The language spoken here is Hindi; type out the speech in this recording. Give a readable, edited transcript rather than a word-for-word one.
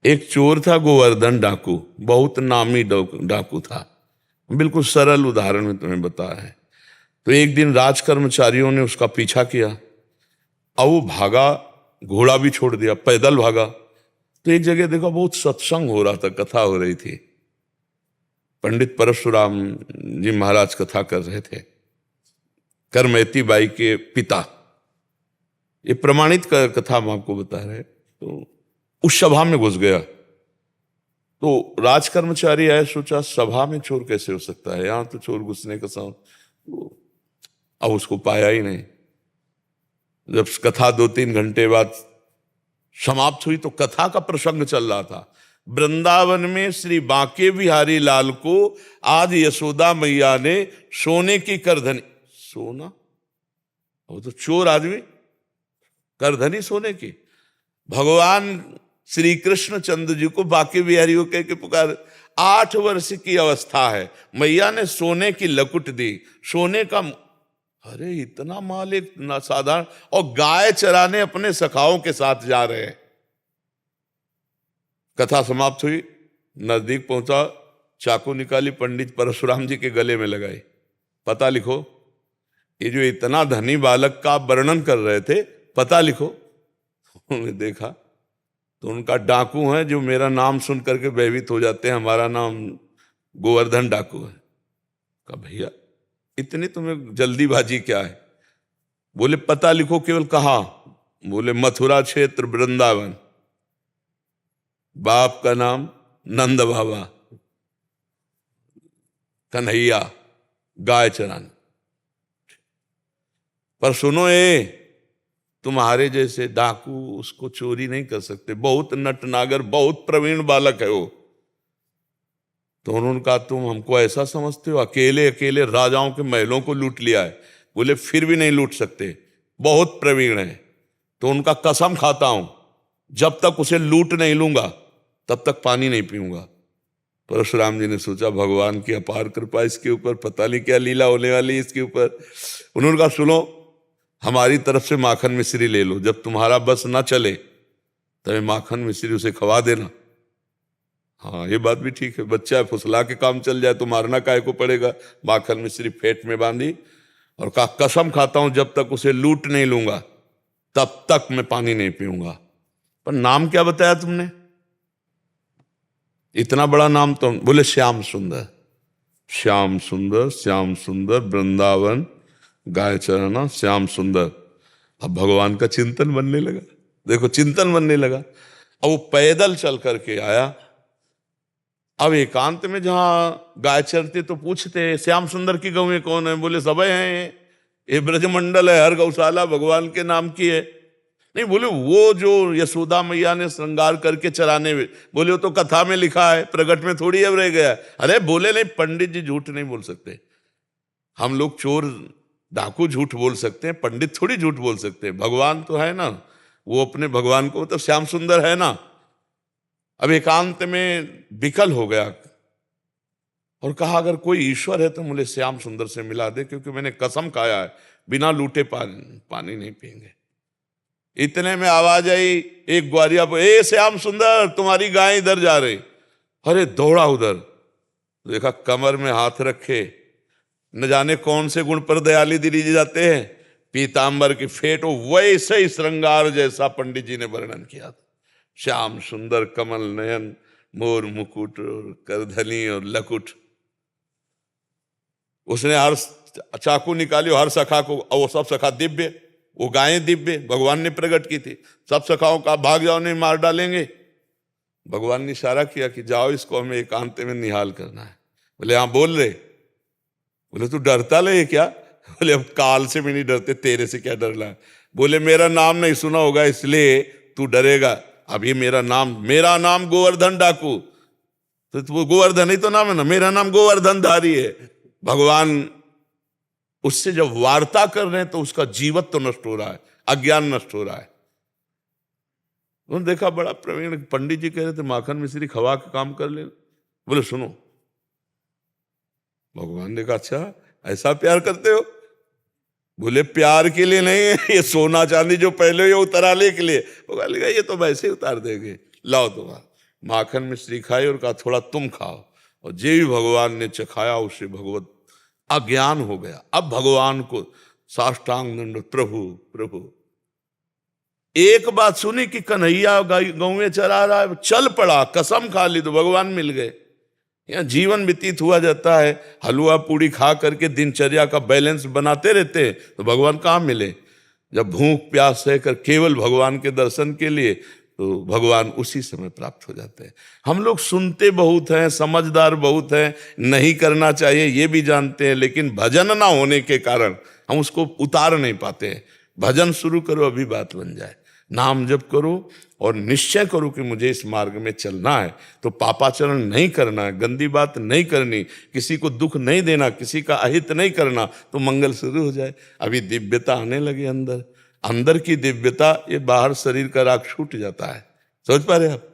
एक चोर था गोवर्धन डाकू, बहुत नामी डाकू था। बिल्कुल सरल उदाहरण में तुम्हें बताया है। तो एक दिन राज कर्मचारियों ने उसका पीछा किया और वो भागा, घोड़ा भी छोड़ दिया, पैदल भागा। तो एक जगह देखा बहुत सत्संग हो रहा था, कथा हो रही थी। पंडित परशुराम जी महाराज कथा कर रहे थे, करमैती बाई के पिता। ये प्रमाणित कथा हम आपको बता रहे। तो उस सभा में घुस गया। तो राज कर्मचारी आए, सोचा सभा में चोर कैसे हो सकता है, यहां तो चोर घुसने का अब उसको पाया ही नहीं। जब कथा 2-3 घंटे बाद समाप्त हुई तो कथा का प्रसंग चल रहा था। वृंदावन में श्री बांके बिहारी लाल को आज यशोदा मैया ने सोने की करधनी, सोना, वो तो चोर आदमी, करधनी सोने की। भगवान श्री कृष्ण चंद्र जी को बांके बिहारी को कह के पुकार। 8 वर्ष की अवस्था है, मैया ने सोने की लकुट दी, सोने का। अरे इतना माल एक साधारण, और गाय चराने अपने सखाओं के साथ जा रहे हैं। कथा समाप्त हुई, नजदीक पहुंचा, चाकू निकाली, पंडित परशुराम जी के गले में लगाई। पता लिखो। ये जो इतना धनी बालक का वर्णन कर रहे थे, पता लिखो। उन्होंने देखा तो उनका डाकू है जो मेरा नाम सुन करके भयभीत हो जाते हैं, हमारा नाम गोवर्धन डाकू है। कहा भैया इतनी तुम्हें जल्दीबाजी क्या है? बोले पता लिखो। केवल कहा? बोले मथुरा क्षेत्र वृंदावन, बाप का नाम नंद बाबा, कन्हैया, गाय चराने। पर सुनो, ये तुम्हारे जैसे डाकू उसको चोरी नहीं कर सकते, बहुत नटनागर, बहुत प्रवीण बालक है वो। तो उन्होंने कहा तुम हमको ऐसा समझते हो, अकेले अकेले राजाओं के महलों को लूट लिया है? बोले फिर भी नहीं लूट सकते, बहुत प्रवीण है। तो उनका कसम खाता हूं, जब तक उसे लूट नहीं लूंगा तब तक पानी नहीं पीऊंगा। परशुराम जी ने सोचा भगवान की अपार कृपा इसके ऊपर, पता नहीं क्या लीला होने वाली इसके ऊपर। उन्होंने कहा सुनो, हमारी तरफ से माखन मिश्री ले लो, जब तुम्हारा बस ना चले तब माखन मिश्री उसे खवा देना। हाँ ये बात भी ठीक है, बच्चा है, फुसला के काम चल जाए तो मारना काहे को पड़ेगा। माखन मिश्री फेंट में बांधी और कहा कसम खाता हूं जब तक उसे लूट नहीं लूंगा तब तक मैं पानी नहीं पीऊंगा। पर नाम क्या बताया तुमने? इतना बड़ा नाम तो। बोले श्याम सुंदर। श्याम सुंदर, श्याम सुंदर, वृंदावन, गाय चराना, श्याम सुंदर। अब भगवान का चिंतन बनने लगा। देखो चिंतन बनने लगा। अब वो पैदल चल करके आया। अब एकांत में जहां गाय चरते तो पूछते श्याम सुंदर की गौएं कौन है? बोले सबे हैं, ये ब्रजमंडल है, हर गौशाला भगवान के नाम की है। नहीं, बोले वो जो यशोदा मैया ने श्रृंगार करके चराने में, बोले वो तो कथा में लिखा है, प्रकट में थोड़ी अब रह गया। अरे बोले नहीं, पंडित जी झूठ नहीं बोल सकते। हम लोग चोर डाकू झूठ बोल सकते हैं, पंडित थोड़ी झूठ बोल सकते हैं। भगवान तो है ना, वो अपने भगवान को मतलब श्याम सुंदर है ना। अब एकांत में विकल हो गया और कहा अगर कोई ईश्वर है तो मुझे श्याम सुंदर से मिला दे, क्योंकि मैंने कसम खाया है बिना लूटे पानी नहीं पिएंगे। इतने में आवाज आई एक ग्वारिया पर, ए श्याम सुंदर तुम्हारी गाय इधर जा रही। अरे दौड़ा उधर, देखा कमर में हाथ रखे, न जाने कौन से गुण पर दयाली दिली जाते हैं, पीतांबर की फेट, वैसे ही श्रृंगार जैसा पंडित जी ने वर्णन किया था। श्याम सुंदर, कमल नयन, मोर मुकुट और करधनी और लकुट। उसने हर चाकू निकाली, हर सखा को, और वो सब सखा दिव्य, वो गायें दिव्य भगवान ने प्रकट की थी। सब सखाओं का भाग जाओ नहीं मार डालेंगे। भगवान ने इशारा किया कि जाओ इसको हमें एकांत में निहाल करना है। बोले हाँ बोल रहे। बोले तू डरता ले क्या? बोले अब काल से भी नहीं डरते, तेरे से क्या डरना है। बोले मेरा नाम नहीं सुना होगा इसलिए तू डरेगा। अब ये मेरा नाम गोवर्धन डाकू, तो गोवर्धन ही तो नाम है ना, मेरा नाम गोवर्धन धारी है। भगवान उससे जब वार्ता कर रहे हैं तो उसका जीवत्व तो नष्ट हो रहा है, अज्ञान नष्ट हो रहा है। उन्होंने देखा बड़ा प्रवीण पंडित जी कह रहे थे माखन मिश्री खवा के काम कर ले। बोले सुनो, भगवान ने कहा अच्छा ऐसा प्यार करते हो? बोले प्यार के लिए नहीं है, ये सोना चांदी जो पहले ये उतारने के लिए। भगवान ने कहा ये तो वैसे ही उतार देंगे, लाओ तुम्हारा। माखन में श्री खाई और कहा थोड़ा तुम खाओ, और जे भी भगवान ने चखाया उसे भगवत अज्ञान हो गया। अब भगवान को साष्टांग दंड, प्रभु प्रभु। एक बात सुनी कि कन्हैया गाँव में चला रहा है, चल पड़ा, कसम खा ली तो भगवान मिल गए। यहाँ जीवन व्यतीत हुआ जाता है, हलवा पूड़ी खा करके दिनचर्या का बैलेंस बनाते रहते हैं, तो भगवान कहाँ मिले? जब भूख प्यास सहकर केवल भगवान के दर्शन के लिए, तो भगवान उसी समय प्राप्त हो जाते हैं। हम लोग सुनते बहुत हैं, समझदार बहुत हैं, नहीं करना चाहिए ये भी जानते हैं, लेकिन भजन ना होने के कारण हम उसको उतार नहीं पाते हैं। भजन शुरू करो, अभी बात बन जाए। नाम जप करो और निश्चय करो कि मुझे इस मार्ग में चलना है, तो पापाचरण नहीं करना है, गंदी बात नहीं करनी, किसी को दुख नहीं देना, किसी का अहित नहीं करना, तो मंगल शुरू हो जाए। अभी दिव्यता आने लगे अंदर, अंदर की दिव्यता, ये बाहर शरीर का राग छूट जाता है। समझ पा रहे आप?